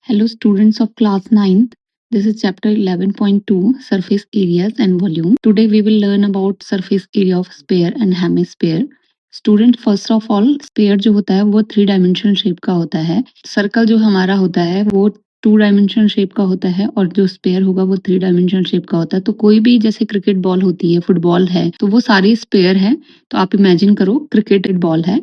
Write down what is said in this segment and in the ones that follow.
Hello students of class 9th. This is chapter 11.2 surface areas and volume. Today we will learn about surface area of sphere and hemisphere. Student first of all sphere जो होता है वो 3 dimensional shape का होता है. Circle जो हमारा होता है वो 2 डायमेंशनल शेप का होता है और जो स्पेयर होगा वो 3 डायमेंशनल शेप का होता है. तो कोई भी जैसे क्रिकेट बॉल होती है, फुटबॉल है, तो वो सारी स्पेयर है. तो आप इमेजिन करो क्रिकेट बॉल है,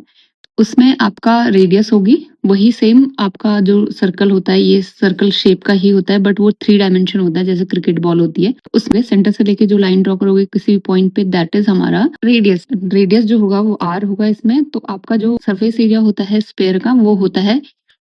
उसमें आपका रेडियस होगी वही सेम आपका जो सर्कल होता है ये सर्कल शेप का ही होता है बट वो 3 डायमेंशन होता है जैसे क्रिकेट बॉल होती है. उसमें सेंटर से लेके जो लाइन ड्रॉ करोगे किसी भी पॉइंट पे दैट इज हमारा रेडियस. रेडियस जो होगा वो आर होगा इसमें. तो आपका जो सरफेस एरिया होता है स्पेयर का वो होता है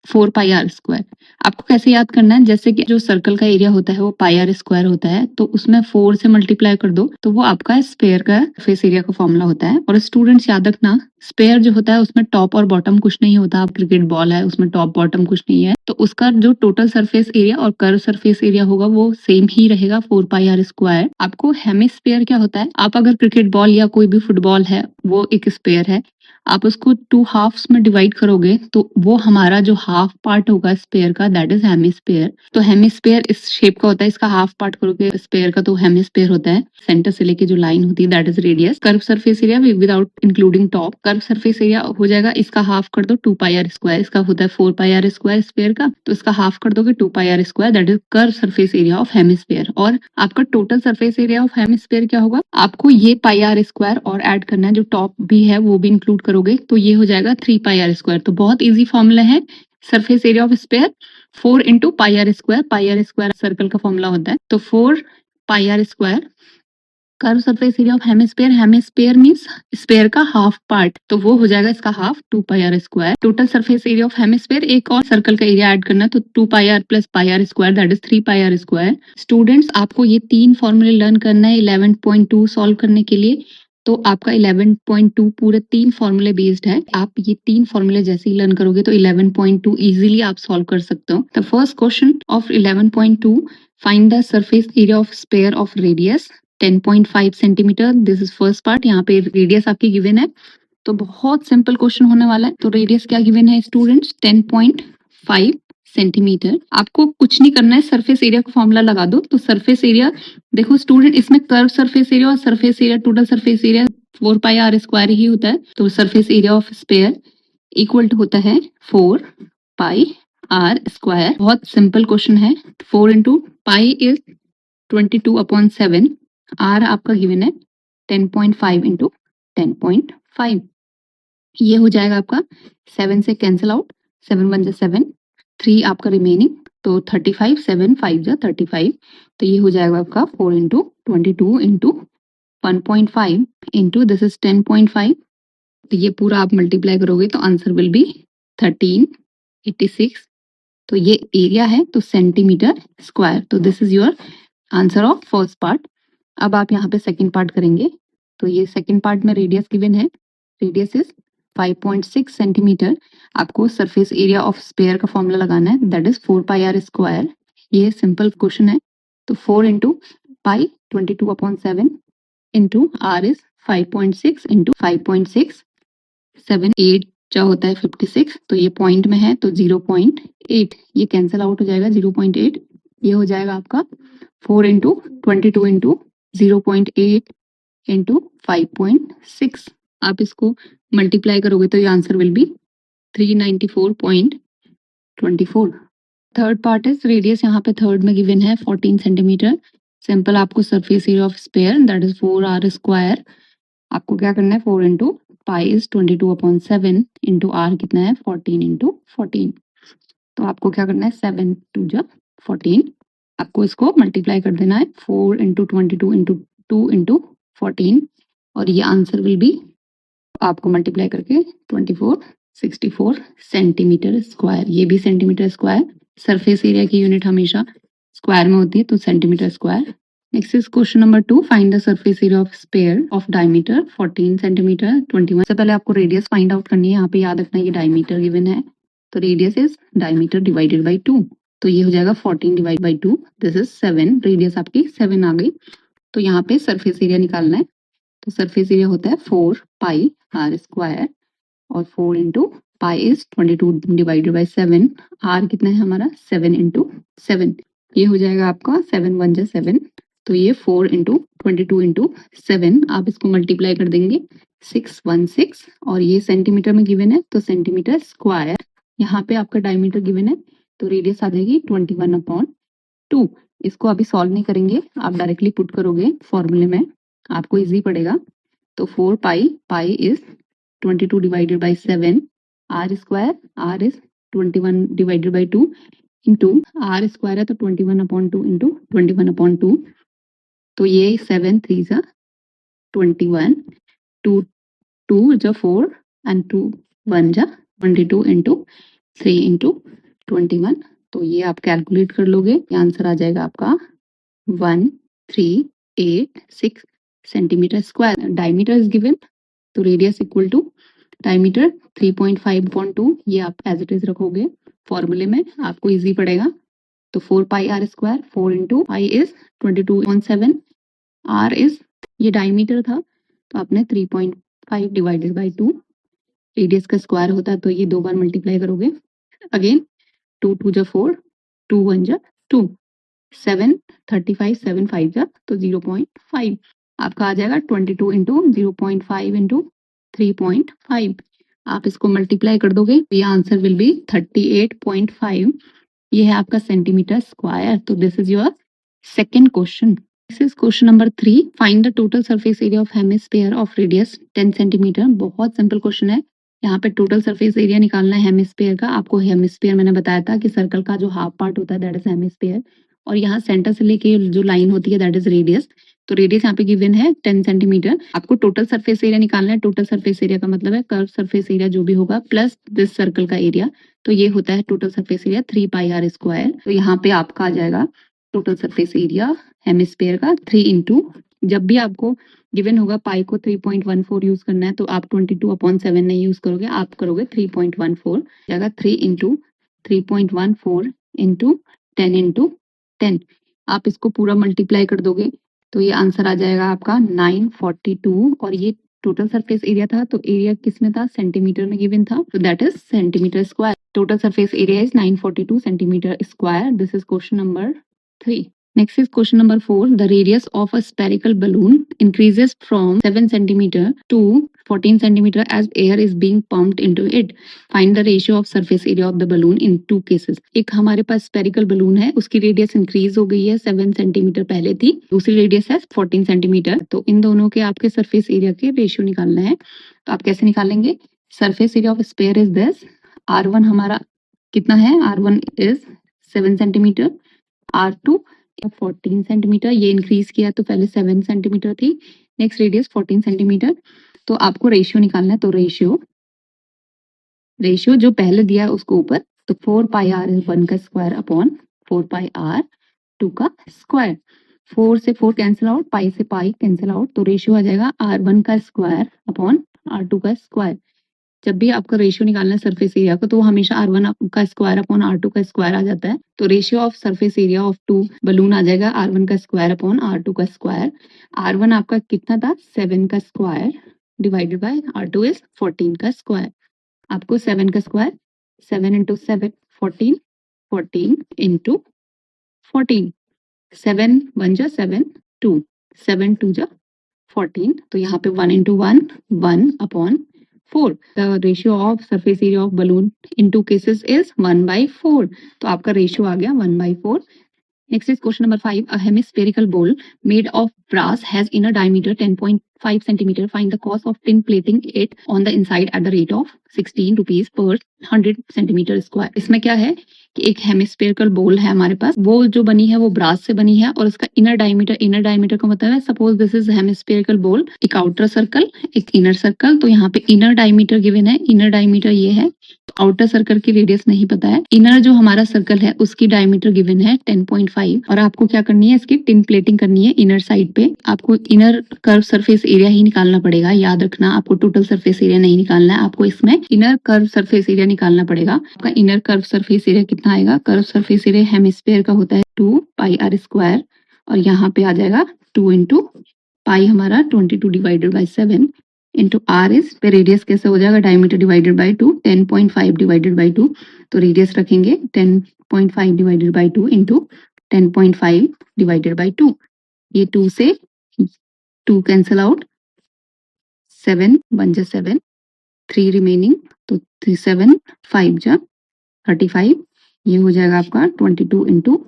4 पाई आर स्क्वायर. आपको कैसे याद करना है, जैसे कि जो सर्कल का एरिया होता है वो पाई आर स्क्वायर होता है तो उसमें 4 से मल्टीप्लाई कर दो तो वो आपका स्पेयर का सरफेस एरिया का फॉर्मूला होता है. और स्टूडेंट्स याद रखना स्पेयर जो होता है उसमें टॉप और बॉटम कुछ नहीं होता. आप क्रिकेट बॉल है उसमें टॉप बॉटम कुछ नहीं है तो उसका जो टोटल सरफेस एरिया और कर्व सरफेस एरिया होगा वो सेम ही रहेगा 4 पाई आर स्क्वायर. आपको हेमिस्फीयर क्या होता है, आप अगर क्रिकेट बॉल या कोई भी फुटबॉल है वो एक स्पेयर है, आप उसको 2 हाफ्स में डिवाइड करोगे तो वो हमारा जो हाफ पार्ट होगा स्पेयर का दैट इज हेमिस्फीयर. तो हेमिस्फीयर इस शेप का होता है, इसका हाफ पार्ट करोगे स्पेयर का तो हेमिस्फीयर होता है. सेंटर से लेके जो लाइन होती है that is radius. Curve surface area without including top. Curve surface area हो जाएगा, इसका हाफ कर दो 2 पाई आर स्क्वायर. इसका होता है 4 पाई आर स्क्वायर स्पेयर का, तो इसका हाफ कर दोगे 2 pi r square that is curve surface area of hemisphere. और आपका total surface area of hemisphere क्या होगा, आपको ये पाई आर स्क्वायर और ऐड करना है, जो टॉप भी है वो भी इंक्लूड करोगे तो ये हो जाएगा 3 पाई आर स्क्वायर. तो बहुत इजी फॉर्मूला है surface area of sphere 4 into pi r square. Pi r square circle का फॉर्मूला होता है तो 4 pi r square. Curve surface area of hemisphere, hemisphere means sphere का हाफ पार्ट तो वो हो जाएगा इसका half 2 pi r square. Total surface area of hemisphere एक और सर्कल का एरिया ऐड करना तो 2 pi r plus pi r square that is 3 pi r square. Students आपको ये 3 फॉर्मूले लर्न करना है 11.2 सॉल्व करने के लिए. तो आपका 11.2 पूरे 3 फॉर्मूले बेस्ड है. आप ये 3 फॉर्मूले जैसे ही लर्न करोगे तो 11.2 इजीली आप सॉल्व कर सकते हो. The first question of 11.2, find the surface area of sphere of radius 10.5 centimetre. This is first part. यहाँ पे रेडियस आपकी गिवन है तो बहुत सिंपल क्वेश्चन होने वाला है. तो रेडियस क्या गिवन है स्टूडेंट्स, 10.5 सेंटीमीटर. आपको कुछ नहीं करना है, सरफेस एरिया का फॉर्मूला लगा दो. तो सरफेस एरिया देखो स्टूडेंट, इसमें कर्व सरफेस एरिया और surface area total surface area 4 pi r square ही होता है. तो surface area of sphere equal to होता है 4 पाई आर स्क्वायर. बहुत सिंपल क्वेश्चन है. 4 इंटू पाई इज 22/7. आर आपका गिवन है 10.5 इंटू 10.5. ये हो जाएगा आपका 7 से कैंसिल आउट, 7 1 7, 3 आपका रिमेनिंग तो 35, 7 5 35. तो ये हो जाएगा आपका 4 into 22 into 1.5 into this is 10.5. तो ये पूरा आप मल्टीप्लाई करोगे तो आंसर विल बी 1386. तो ये एरिया है तो सेंटीमीटर स्क्वायर. तो this is your answer of first part. अब आप यहाँ पे सेकंड पार्ट करेंगे तो ये सेकंड पार्ट में रेडियस गिवन है. Radius is 5.6 centimetre. आपको सरफेस एरिया ऑफ स्पेयर का फॉर्मूला लगाना है that is 4 pi r square. ये सिंपल क्वेश्चन है. तो 4 into pi 22/7 into r is 5.6 into 5.6 7 8 क्या होता है 56. तो ये पॉइंट में है तो 0.8 ये कैंसिल आउट हो जाएगा 0.8. ये हो जाएगा आपका 4 इंटू 22 इंटू 0.8 इंटू 5.6. आप इसको मल्टीप्लाई करोगे तो ये answer will be 394.24. Third part is radius. यहाँ पे थर्ड में गिवन है 14 सेंटीमीटर. सिंपल आपको surface area of sphere that is 4 r square. आपको क्या करना है 4 into pi is 22/7 into r कितना है 14 इंटू 14. तो आपको क्या करना है 7 2 जा 14. आपको इसको मल्टीप्लाई कर देना है 4 इंटू 22 इंटू 2 इंटू 14 और ये आंसर विल बी आपको मल्टीप्लाई करके 2464 सेंटीमीटर स्क्वायर. ये भी सेंटीमीटर स्क्वायर. सरफेस एरिया की यूनिट हमेशा स्क्वायर में होती है तो centimetre square. Next is question number 2, find the surface area of sphere of diameter 14 centimetre 21. से पहले आपको रेडियस फाइंड आउट करनी है. यहाँ पे याद रखना ये डायमीटर गिवन है तो radius is diameter divided by 2. तो ये हो जाएगा 14 divide by 2 this is 7. Radius आपकी 7 आ गई. तो यहाँ पे सरफेस एरिया निकालना है. तो सरफेस एरिया होता है 4 पाई आर स्क्वायर और 4 into pi is 22 divided by 7, r कितना है हमारा 7 इंटू 7, ये हो जाएगा आपका 7 1 जा 7, तो ये 4 इंटू 22 इंटू 7, आप इसको मल्टीप्लाई कर देंगे 616, और ये सेंटीमीटर में गिवन है तो सेंटीमीटर स्क्वायर। यहाँ पे आपका डायमीटर गिवन है तो रेडियस आ जाएगी 21/2। इसको अभी सॉल्व नहीं करेंगे, आप डायरेक्टली पुट करोगे फॉर्मूले में, आपको इजी पड़ेगा। तो 4 pi, pi is 22 divided by 7, r square, r is 21 divided by 2 into r square है तो 21/2 इंटू 21/2, तो ये 7 3 जा 21, 2 2 जा 4 एंड 2 1 जा 22 इंटू 3 इंटू 21, तो ये आप कैलकुलेट कर लोगे, ये आंसर आ जाएगा आपका 1386 centimetre square. Diameter is given, तो रेडियस इक्वल टू डायमीटर 3.5/2, ये आप एज इट इज रखोगे फॉर्मूले में, आपको इजी पड़ेगा। तो 4 pi r square, 4 into pi is 22/7, r is, ये डायमीटर था तो आपने 3.5 डिवाइडेड बाई 2, रेडियस का स्क्वायर होता है तो ये 2 बार मल्टीप्लाई करोगे, अगेन 2 2 जा 4, 2 1 जा 2, 7 35 7 5 जा तो 0.5, आपका आ जाएगा 22 इंटू 0.5 इंटू 3.5, आप इसको मल्टीप्लाई कर दोगे तो ये आंसर विल बी 38.5, ये है आपका सेंटीमीटर स्क्वायर। तो this is your second question. This is question number 3, find the total surface area of hemisphere of radius 10 centimetre. बहुत सिंपल क्वेश्चन है, यहाँ पे टोटल सरफेस एरिया निकालना है हेमिस्फीयर का। आपको हेमिस्फीयर मैंने बताया था कि सर्कल का जो हाफ पार्ट होता है दैट इज हेमिस्फीयर, और यहाँ सेंटर से लेके जो लाइन होती है दैट इज रेडियस, तो रेडियस यहाँ पे गिवन है 10 सेंटीमीटर। आपको टोटल सरफेस एरिया निकालना है, टोटल सरफेस एरिया का मतलब है कर्व सरफेस एरिया जो भी होगा प्लस दिस सर्कल का एरिया, तो ये होता है total surface area 3 pi r square. तो यहाँ पे आपका आ जाएगा टोटल सरफेस एरिया हेमिस्फीयर का 3 इंटू, जब भी आपको गिवन होगा पाई को 3.14 यूज करना है तो आप 22/7 नहीं यूज करोगे, आप करोगे 3.14, जाएगा 3 इंटू 3.14 इंटू 10 इंटू 10, आप इसको पूरा मल्टीप्लाई कर दोगे तो ये आंसर आ जाएगा आपका 942, और ये टोटल सरफेस एरिया था तो एरिया किस में था, सेंटीमीटर में गिवन था, तो that is centimetre square. Total surface area is 942 centimetre square. This is question number 3. Next is question number 4. The radius of a spherical balloon increases from 7 centimeter to 14 centimeter as air is being pumped into it. Find the ratio of surface area of the balloon in two cases. एक हमारे पास spherical balloon है, उसकी radius increase हो गई है 7 centimetre पहले थी, दूसरी रेडियस है 14 सेंटीमीटर, तो इन दोनों के आपके सरफेस एरिया के रेशियो निकालना है। तो आप कैसे निकालेंगे, surface area of sphere is this, R1 हमारा कितना है, R1 is 7 centimetre, R2 14 centimetre, ये इंक्रीज किया तो पहले 7 सेंटीमीटर थी, नेक्स्ट रेडियस 14 सेंटीमीटर, तो आपको रेशियो निकालना है। तो रेशियो जो पहले दिया है उसको ऊपर, तो 4 पाई आर 1 का स्क्वायर अपॉन 4 पाई आर 2 का स्क्वायर, 4 से 4 कैंसिल आउट, पाई से पाई कैंसिल आउट, तो रेशियो आ जाएगा R1 का स्क्वायर अपॉन R2 का स्क्वायर। जब भी आपका रेशियो निकालना है सरफेस एरिया को तो वो हमेशा R1 का स्क्वायर अपॉन R2 का स्क्वायर आ जाता है, तो ratio of surface area of 2 balloon आ जाएगा R1 का स्क्वायर अपॉन R2 का स्क्वायर। R1 आपका कितना था, 7 का square divided by R2 is 14 का स्क्वायर। आपको 7 का स्क्वायर, 7 इंटू 7 14, 14 इंटू 14, 7 1 जा 7, 2, 7 2 जा 14, तो यहाँ पे 1 into 1 1 upon 4. The ratio of surface area of balloon in two cases is 1/4. तो आपका रेशियो आ गया 1/4. Next is question number 5. A hemispherical bowl made of brass has inner diameter 10.5 centimeter. Find the cost of tin plating it on the inside at the rate of 16 rupees per 100 centimeter square. इसमें क्या है कि एक hemispherical बोल है हमारे पास, वो जो बनी है वो ब्रास से बनी है और उसका इनर डायमीटर का मतलब है, सपोज दिस इज हेमिस्फेरिकल बोल, एक आउटर सर्कल एक इनर सर्कल, तो यहाँ पे इनर डायमीटर गिवन है, इनर डायमीटर ये है, तो आउटर सर्कल की रेडियस नहीं पता है, इनर जो हमारा सर्कल है उसकी डायमीटर गिवन है 10.5, और आपको क्या करनी है, इसकी टिन प्लेटिंग करनी है इनर साइड पे। आपको इनर कर्व सरफेस एरिया ही निकालना पड़ेगा, याद रखना, आपको टोटल सरफेस एरिया नहीं निकालना है, आपको इसमें इनर कर्व सरफेस एरिया निकालना पड़ेगा। आपका इनर कर्व सरफेस एरिया कितना आएगा, कर्व सरफेस एरिया हेमिस्फीयर का होता है 2 पाई आर स्क्वायर, और यहाँ पे आ जाएगा 2 इंटू पाई हमारा 22 divided by 7, into r is पे रेडियस कैसे हो जाएगा, diameter divided by 2, 10.5 divided by 2, तो रेडियस रखेंगे 10.5 divided by 2 into 10.5 divided by 2, ये 2 से 2 कैंसिल आउट, 7 1 जा 7, 3 रिमेनिंग, तो 3 7 5 जा 35, ये हो जाएगा आपका 22 इंटू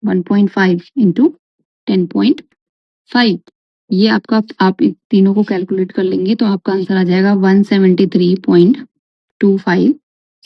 1.5 इंटू 10.5, ये आपका आप इन तीनों को कैलकुलेट कर लेंगे तो आपका आंसर आ जाएगा 173.25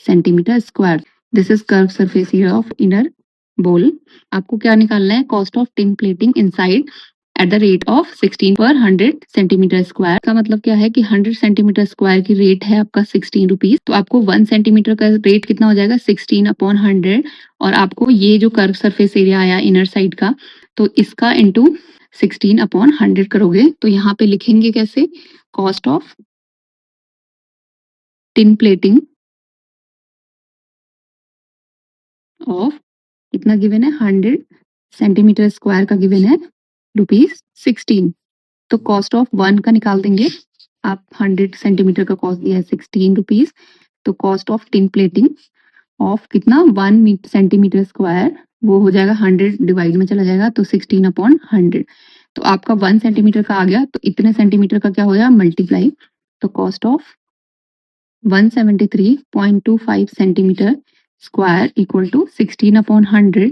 centimetre square. This is curve surface area of inner बोल। आपको क्या निकालना है, cost of tin plating inside at the rate of 16 पर 100 सेंटीमीटर स्क्वायर। का मतलब क्या है कि 100 सेंटीमीटर स्क्वायर की रेट है आपका 16 रुपीज, तो आपको 1 सेंटीमीटर का रेट कितना हो जाएगा 16 अपॉन 100, और आपको ये जो कर्व सरफेस एरिया आया इनर साइड का, तो इसका इंटू 16 अपॉन 100 करोगे तो यहाँ पे लिखेंगे कैसे, cost of tin plating of कितना गिवन है 100 सेंटीमीटर स्क्वायर का गिवन है ₹16, तो कॉस्ट ऑफ 1 का निकाल देंगे आप, 100 सेंटीमीटर का कॉस्ट दिया है 16 रुपीज, तो cost of tin plating of कितना 1 सेंटीमीटर स्क्वायर, वो हो जाएगा 100 डिवाइड में चला जाएगा तो 16 अपॉन 100, तो आपका 1 सेंटीमीटर का आ गया, तो इतने सेंटीमीटर का क्या हो जाएगा मल्टीप्लाई, तो cost of 173.25 centimetre square equal to 16 upon 100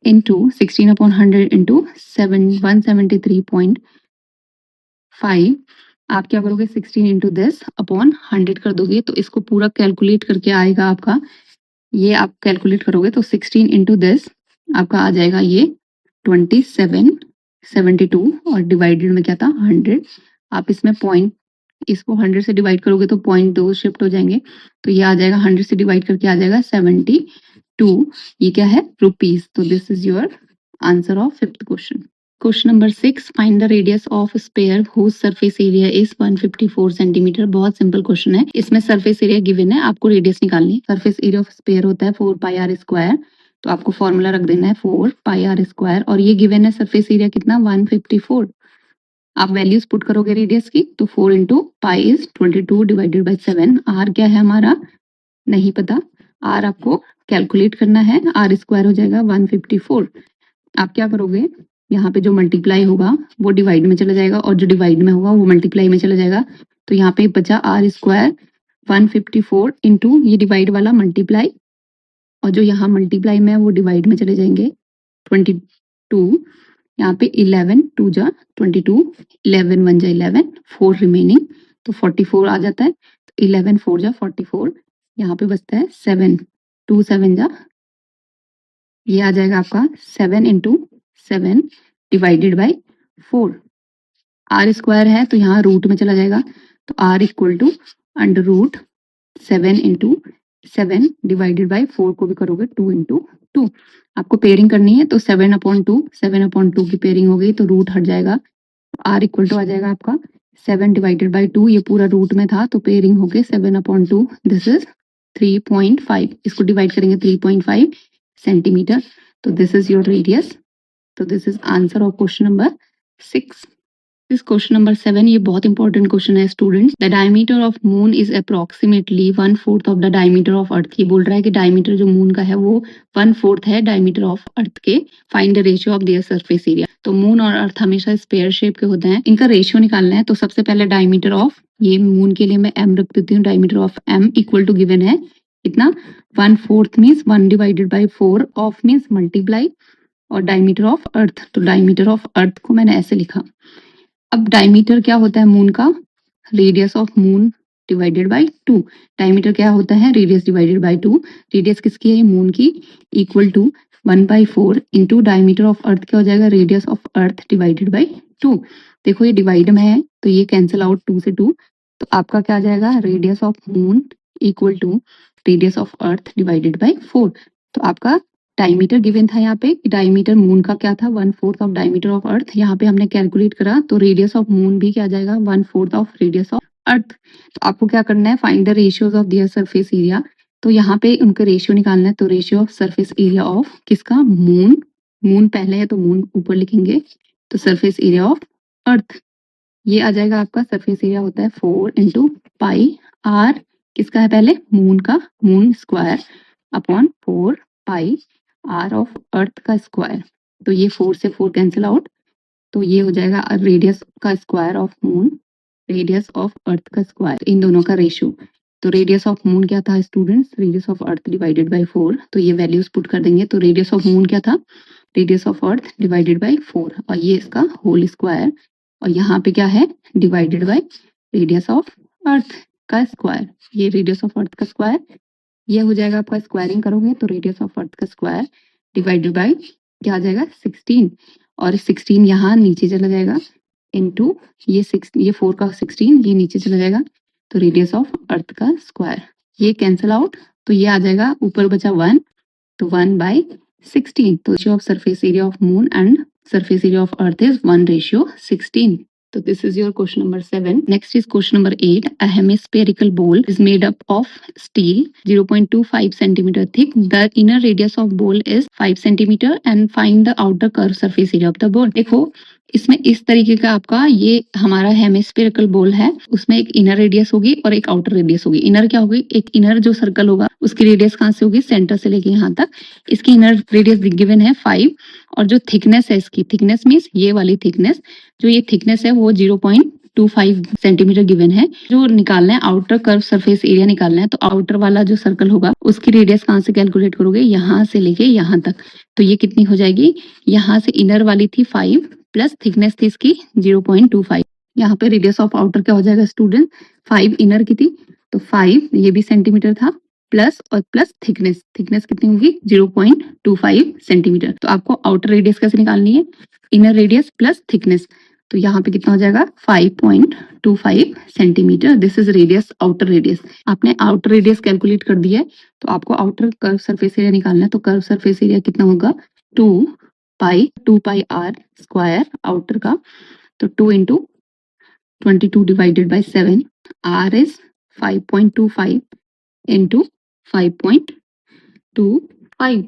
into 16 upon 100 into 173.5, आप क्या करोगे 16 इंटू 10 अपॉन 100 कर दोगे, तो इसको पूरा कैलकुलेट करके आएगा आपका, ये आप कैलकुलेट करोगे तो 16 इंटू 10 आपका आ जाएगा ये 2772, और डिवाइडेड में क्या था 100, आप इसमें पॉइंट, इसको 100 से डिवाइड करोगे तो 0.2 शिफ्ट हो जाएंगे, तो ये आ जाएगा 100 से डिवाइड करके आ जाएगा 72, ये क्या है रुपीज, तो this is your answer of 5th question. Question number 6, find the radius of sphere whose surface area is 154 centimetre. बहुत सिंपल क्वेश्चन है, इसमें सरफेस एरिया गिवन है, आपको रेडियस निकालनी है। सरफेस एरिया ऑफ स्पेयर होता है 4 पाई आर स्क्वायर, तो आपको फॉर्मूला रख देना है 4 पाई आर स्क्वायर, और ये गिवन है सरफेस एरिया कितना 154, आप वैल्यूज पुट करोगे रेडियस की, तो 4 into pi is 22 divided by 7, r क्या है हमारा नहीं पता, आर आपको कैलकुलेट करना है, आर स्क्वायर हो जाएगा 154, आप क्या करोगे यहाँ पे जो मल्टीप्लाई होगा वो डिवाइड में चला जाएगा, और जो डिवाइड में होगा वो मल्टीप्लाई में चला जाएगा, तो यहाँ पे बचा आर स्क्वायर 154 इंटू ये डिवाइड वाला मल्टीप्लाई, और जो यहाँ मल्टीप्लाई में है वो डिवाइड में चले जाएंगे 22, यहाँ पे 11 2 जा 22, 11 1 जा 11, 4 रिमेनिंग, तो 44 आ जाता है, 11 4 जा 44, यहाँ पे बचता है 7 2 7 जा, ये आ जाएगा आपका 7 into 7 divided by 4, r square है तो यहाँ रूट में चला जाएगा, तो r equal to under root 7 into 7 divided by 4 को भी करोगे 2 इंटू 2, आपको पेयरिंग करनी है, तो 7/2 की पेयरिंग हो गई तो रूट हट जाएगा, आर इक्वल टू आ जाएगा आपका 7 डिवाइडेड बाई 2, ये पूरा रूट में था तो पेयरिंग हो गई 7/2, दिस इज 3.5, इसको डिवाइड करेंगे 3.5 सेंटीमीटर, तो दिस इज योर रेडियस, तो this is answer of question number 6। This question number 7, ये बहुत इंपॉर्टेंट क्वेश्चन है students. The diameter of moon is approximately 1/4 of the diameter of अर्थ। ये बोल रहा है कि डायमीटर जो मून का है वो 1/4 है डायमीटर ऑफ अर्थ के। Find the ratio of their surface area. तो मून और अर्थ हमेशा स्पेयर शेप के होते हैं, इनका रेशियो निकालना है, तो सबसे पहले डायमीटर ऑफ, ये मून के लिए मैं m रख देती हूँ, diameter of m equal to given है इतना 1/4 means 1 divided by 4 of means multiply, और डायमीटर ऑफ अर्थ, तो डायमीटर ऑफ अर्थ को मैंने ऐसे लिखा। अब डायमीटर क्या होता है मून का, radius of moon divided by 2, diameter क्या होता है रेडियस डिवाइडेड बाय 2, रेडियस किसकी है मून की, equal to 1/4 into diameter of earth क्या हो जाएगा radius of earth divided by 2। देखो ये डिवाइड में है तो ये कैंसिल आउट 2 से 2, तो आपका क्या आ जाएगा radius of moon equal to radius of earth divided by 4। तो आपका डायमीटर गिवन था यहाँ पे, डायमीटर मून का क्या था 1/4 ऑफ डायमीटर ऑफ अर्थ, यहाँ पे हमने कैलकुलेट करा तो रेडियस ऑफ मून भी क्या आ जाएगा 1/4 ऑफ रेडियस ऑफ अर्थ। तो आपको क्या करना है find the ratios of their surface area, तो यहाँ पे उनका रेशियो निकालना है, तो ratio of surface area of किसका मून, मून पहले है तो मून ऊपर लिखेंगे, तो सरफेस एरिया ऑफ अर्थ ये आ जाएगा आपका सरफेस एरिया होता है 4 इंटू पाई आर, किसका है पहले, मून का, moon square upon 4 pi r of earth का स्क्वायर। तो ये 4 से 4 कैंसिल आउट, तो ये हो जाएगा रेडियस का square of moon, radius of earth का स्क्वायर, इन दोनों का रेशियो। तो रेडियस ऑफ मून क्या था students, radius of earth divided by 4। तो ये वैल्यूज पुट कर देंगे। तो रेडियस ऑफ मून क्या था, radius of earth divided by 4, और ये इसका होल स्क्वायर, और यहाँ पे क्या है, divided by radius of earth का स्क्वायर। ये रेडियस ऑफ अर्थ का स्क्वायर, ये हो जाएगा आपका, स्क्वायरिंग करोगे तो रेडियस ऑफ अर्थ का स्क्वायर डिवाइडेड बाय क्या आ जाएगा 16, और 16 यहाँ नीचे चला जाएगा इनटू ये 6, ये 4 का 16 ये नीचे चला जाएगा, तो रेडियस ऑफ अर्थ का स्क्वायर, ये कैंसिल आउट, तो ये आ जाएगा, ऊपर बचा 1, तो 1/16। तो ratio of surface area of moon and surface area of earth is 1:16. So this is your question number 7. Next is question number 8. A hemispherical ball is made up of steel 0.25 centimeter thick. The inner radius of ball is 5 centimeter and find the outer curved surface area of the ball. देखो इसमें इस तरीके का आपका ये हमारा hemispherical ball है, उसमें एक इनर रेडियस होगी और एक आउटर रेडियस होगी। इनर क्या होगी, एक इनर जो सर्कल होगा उसकी रेडियस कहाँ से होगी, सेंटर से लेके यहाँ तक, इसकी इनर रेडियस गिवन है 5, और जो थिकनेस है इसकी, थिकनेस मीन्स ये वाली थिकनेस, जो ये थिकनेस है वो 0.25 सेंटीमीटर गिवन है। जो निकालना है आउटर कर्व सरफेस एरिया निकालना है, तो आउटर वाला जो सर्कल होगा उसकी रेडियस कहाँ से कैलकुलेट करोगे, यहाँ से लेके यहाँ तक, तो ये कितनी हो जाएगी, यहाँ से इनर वाली थी 5 प्लस थिकनेस थी इसकी 0.25, यहाँ पे रेडियस ऑफ आउटर क्या हो जाएगा स्टूडेंट, 5 इनर की थी तो 5 ये भी सेंटीमीटर था, प्लस और प्लस थिकनेस, थिकनेस कितनी होगी 0.25 सेंटीमीटर। तो आपको आउटर रेडियस कैसे निकालनी है, इनर रेडियस प्लस थिकनेस, तो यहाँ पे कितना हो जाएगा 5.25 centimetre. This is radius, outer radius. आपने आउटर रेडियस कैलकुलेट कर दिया है, तो आपको आउटर कर्व सरफेस एरिया निकालना है। तो कर्व सरफेस एरिया कितना होगा 2 पाई आर स्क्वायर आउटर का, तो 2 into 22 divided by 7, r is 5.25 into 5.25,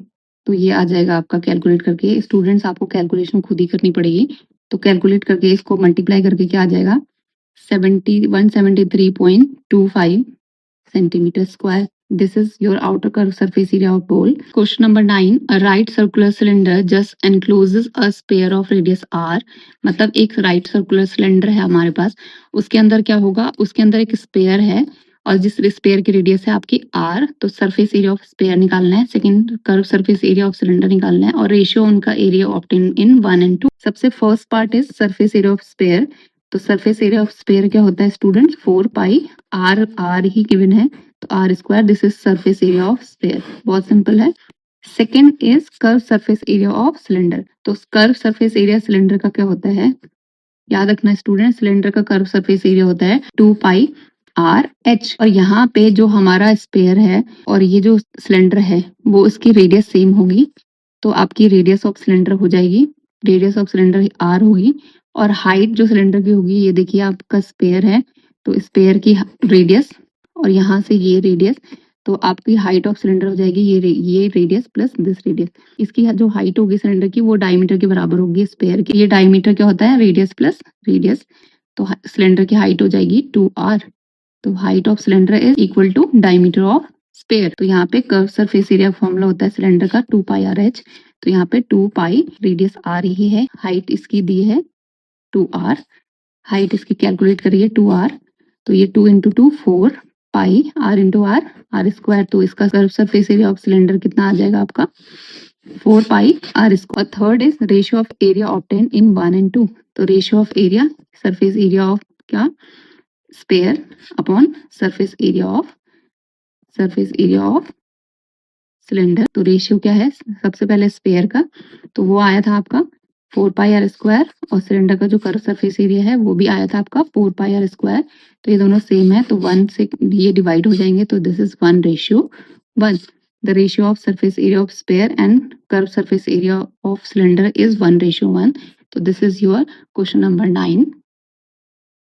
तो ये आ जाएगा आपका कैलकुलेट करके। स्टूडेंट्स आपको कैलकुलेशन खुद ही करनी पड़ेगी, तो कैलकुलेट करके इसको मल्टीप्लाई करके क्या आ जाएगा 173.25 centimetre square. This is your outer curved surface area of ball. Question number 9. A right circular cylinder just encloses a sphere of radius r. मतलब एक right circular cylinder है हमारे पास, उसके अंदर क्या होगा, उसके अंदर एक स्पेयर है और जिस स्पेयर की रेडियस है आपकी r, तो सरफेस एरिया ऑफ स्पेयर निकालना है, second curve surface area of cylinder निकालना है, और रेशियो उनका एरिया ऑब्टेन इन 1 and 2। सबसे first part is surface area of sphere. तो सरफेस एरिया ऑफ स्पेयर क्या होता है स्टूडेंट्स, 4 पाई आर ही गिवन है, तो r square, this is surface area of sphere, बहुत सिंपल है। Second is curve surface area of cylinder. तो कर्व सरफेस एरिया सिलेंडर का क्या होता है, याद रखना स्टूडेंट, सिलेंडर का कर्व सरफेस एरिया होता है 2 पाई आर एच, और यहाँ पे जो हमारा स्पेयर है और ये जो सिलेंडर है वो इसकी रेडियस सेम होगी, तो आपकी रेडियस ऑफ सिलेंडर हो जाएगी, रेडियस ऑफ सिलेंडर आर होगी, और हाइट जो सिलेंडर की होगी, ये देखिए आपका स्पेयर है, तो स्पेयर की रेडियस और यहाँ से ये रेडियस, तो आपकी हाइट ऑफ सिलेंडर हो जाएगी ये रेडियस प्लस दिस रेडियस। इसकी जो हाइट होगी सिलेंडर की वो डायमीटर के बराबर होगी स्पेयर की। ये डायमीटर क्या होता है, रेडियस प्लस रेडियस, तो सिलेंडर की हाइट हो जाएगी 2r, तो height of cylinder is equal to diameter of sphere. तो यहाँ पे कर्व सरफेस एरिया फॉर्मूला होता है सिलेंडर का 2 पाई आर एच, तो यहाँ पे 2 पाई रेडियस आर ही है, हाइट इसकी दी है 2r, हाइट इसकी कैलकुलेट करिए 2r, तो ये 2 into 2 4 pi r into r square, तो इसका curve surface area of cylinder कितना आ जाएगा आपका 4 pi r square. Third is ratio of area obtain in 1 and 2। तो ratio of area, surface area of क्या, sphere upon surface area of cylinder. तो ratio क्या है, सबसे पहले स्पेयर का, तो वो आया था आपका 4 पाई आर स्क्वायर, और सिलेंडर का जो कर्व सरफेस एरिया है वो भी आया था आपका 4 पाई आर स्क्वायर, तो ये दोनों सेम है, तो 1 से ये डिवाइड हो जाएंगे, तो this is 1:1। The ratio of surface area of sphere and curve surface area of cylinder is 1:1। तो this is your question number 9।